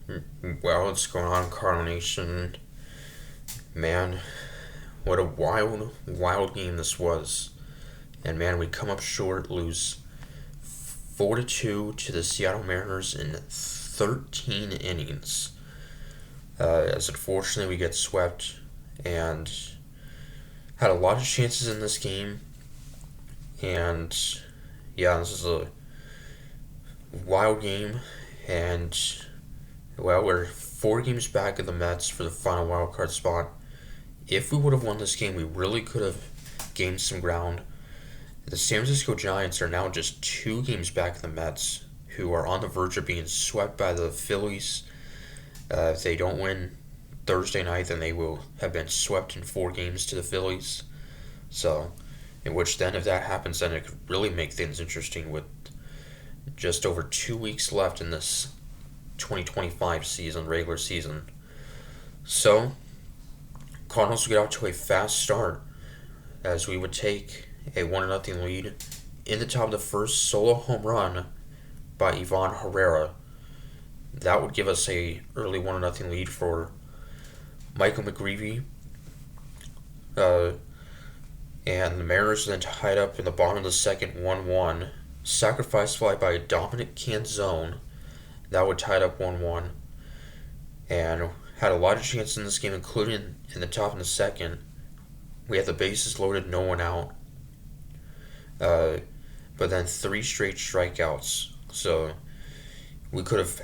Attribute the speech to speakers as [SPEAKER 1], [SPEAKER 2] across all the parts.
[SPEAKER 1] Well, what's going on, Cardinal Nation? Man, what a wild game this was. And man, we come up short, lose 4-2 to the Seattle Mariners in 13 innings. As unfortunately we get swept and had a lot of chances in this game. And yeah, this is a wild game. And well, we're 4 games back of the Mets for the final wild card spot. If we would have won this game, we really could have gained some ground. The San Francisco Giants are now just 2 games back of the Mets, who are on the verge of being swept by the Phillies. If they don't win Thursday night, then they will have been swept in 4 games to the Phillies. So, in which then, if that happens, then it could really make things interesting with just over 2 weeks left in this 2025 season, regular season. So, Cardinals get out to a fast start as we would take a 1-0 lead in the top of the first, solo home run by Ivan Herrera. That would give us a early 1-0 lead for Michael McGreevy. And the Mariners then tied up in the bottom of the second 1-1. Sacrifice fly by Dominic Canzone. That would tie it up 1-1. And had a lot of chances in this game, including in the top of the second. We had the bases loaded, no one out. But then 3 straight strikeouts. So we could have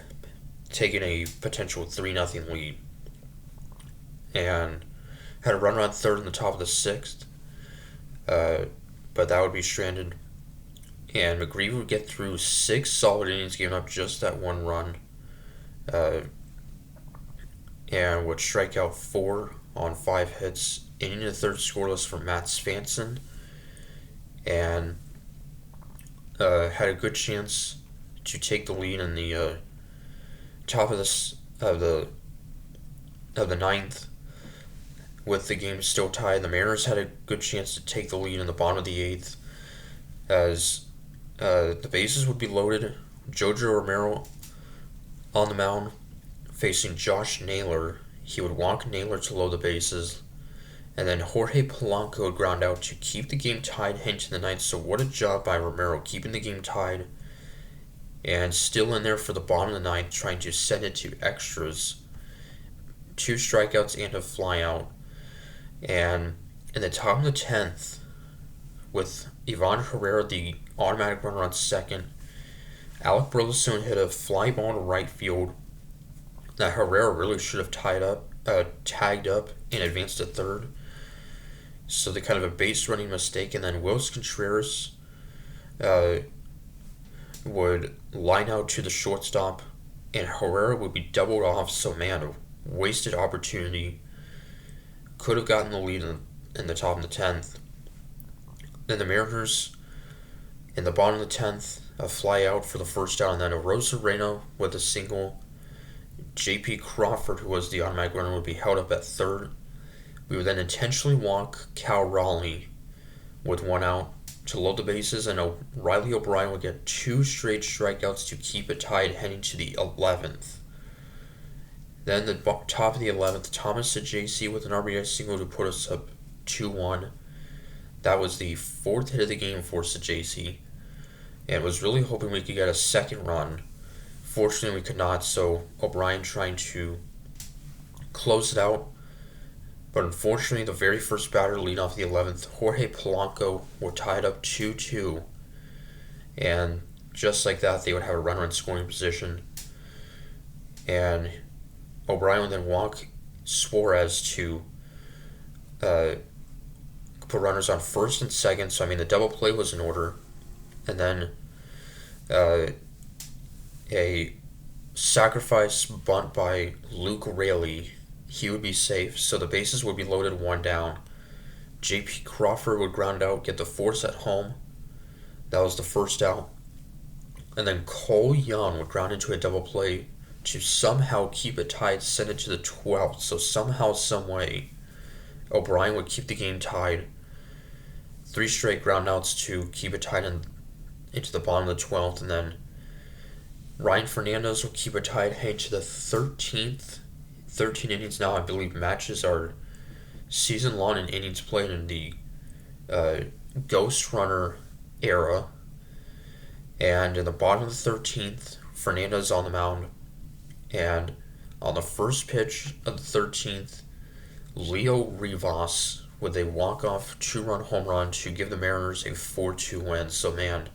[SPEAKER 1] taken a potential 3-0 lead. And had a runner on third in the top of the sixth. But that would be stranded. And McGreevy would get through 6 solid innings, giving up just that 1 run. And would strike out 4 on 5 hits. Inning the third scoreless for Matt Svanson. And had a good chance to take the lead in the top of the ninth. With the game still tied, the Mariners had a good chance to take the lead in the bottom of the 8th, as the bases would be loaded. Jojo Romero on the mound facing Josh Naylor. He would walk Naylor to load the bases, and then Jorge Polanco would ground out to keep the game tied heading to the 9th. So what a job by Romero, keeping the game tied and still in there for the bottom of the 9th, trying to send it to extras. 2 strikeouts and a flyout. And in the top of the 10th, with Ivan Herrera, the automatic runner on second, Alec Burleson hit a fly ball to right field that Herrera really should have tagged up and advanced to third. So the kind of a base running mistake, and then Wills Contreras would line out to the shortstop, and Herrera would be doubled off. So man, a wasted opportunity. Could have gotten the lead in the top of the 10th. Then the Mariners, in the bottom of the 10th, a fly out for the first out, and then a Rosarena with a single. J.P. Crawford, who was the automatic runner, would be held up at third. We would then intentionally walk Cal Raleigh with 1 out to load the bases, and Riley O'Brien would get 2 straight strikeouts to keep it tied heading to the 11th. Then the top of the 11th, Thomas Sajaci with an RBI single to put us up 2-1. That was the 4th hit of the game for Sajaci, and was really hoping we could get a second run. Fortunately, we could not, so O'Brien trying to close it out. But unfortunately, the very first batter to lead off the 11th, Jorge Polanco, were tied up 2-2. And just like that, they would have a runner in scoring position. And O'Brien would then walk Suarez to put runners on first and second. So, I mean, the double play was in order. And then a sacrifice bunt by Luke Raley. He would be safe, so the bases would be loaded, 1 down. J.P. Crawford would ground out, get the force at home. That was the first out. And then Cole Young would ground into a double play to somehow keep it tied, send it to the 12th. So somehow, some way, O'Brien would keep the game tied. 3 straight ground outs to keep it tied into the bottom of the 12th, and then Ryan Fernandez will keep it tied heading to the 13th. 13 innings now, I believe, matches are season long in innings played in the uh, Ghost Runner era. And in the bottom of the 13th, Fernandez on the mound. And on the first pitch of the 13th, Leo Rivas with a walk-off two-run home run to give the Mariners a 4-2 win. So, man,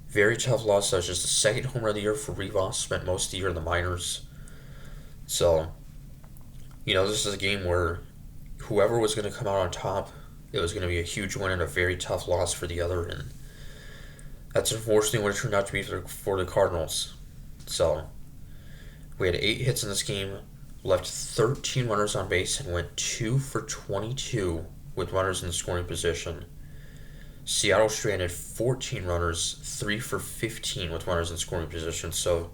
[SPEAKER 1] very tough loss. That was just the second home run of the year for Rivas. Spent most of the year in the minors. So, this is a game where whoever was going to come out on top, it was going to be a huge win and a very tough loss for the other. And that's unfortunately what it turned out to be for the Cardinals. So, we had 8 hits in this game, left 13 runners on base, and went 2 for 22 with runners in scoring position. Seattle stranded 14 runners, 3 for 15 with runners in scoring position. So,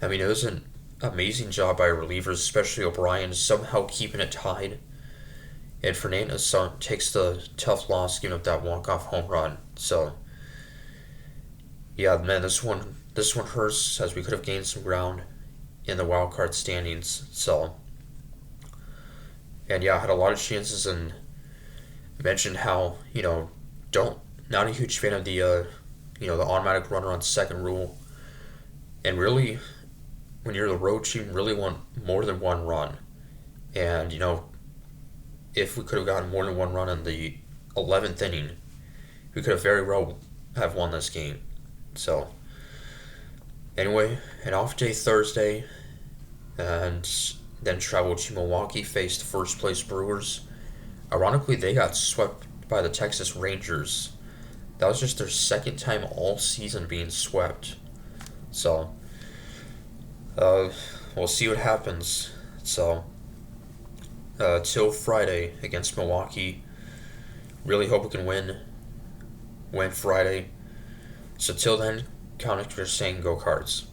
[SPEAKER 1] it was an amazing job by relievers, especially O'Brien, somehow keeping it tied. And Fernandez takes the tough loss, giving up that walk-off home run. So, yeah, man, this one hurts, as we could have gained some ground in the wild card standings. So, and yeah, I had a lot of chances and mentioned how not a huge fan of the the automatic runner on second rule, and really, when you're the road team, really want more than one run. And if we could have gotten more than one run in the 11th inning, we could have very well have won this game. So, anyway, an off day Thursday, and then traveled to Milwaukee, faced the first place Brewers. Ironically, they got swept by the Texas Rangers. That was just their second time all season being swept. So, we'll see what happens. So, till Friday against Milwaukee. Really hope we can win Friday. So till then, Connor, saying go Cards.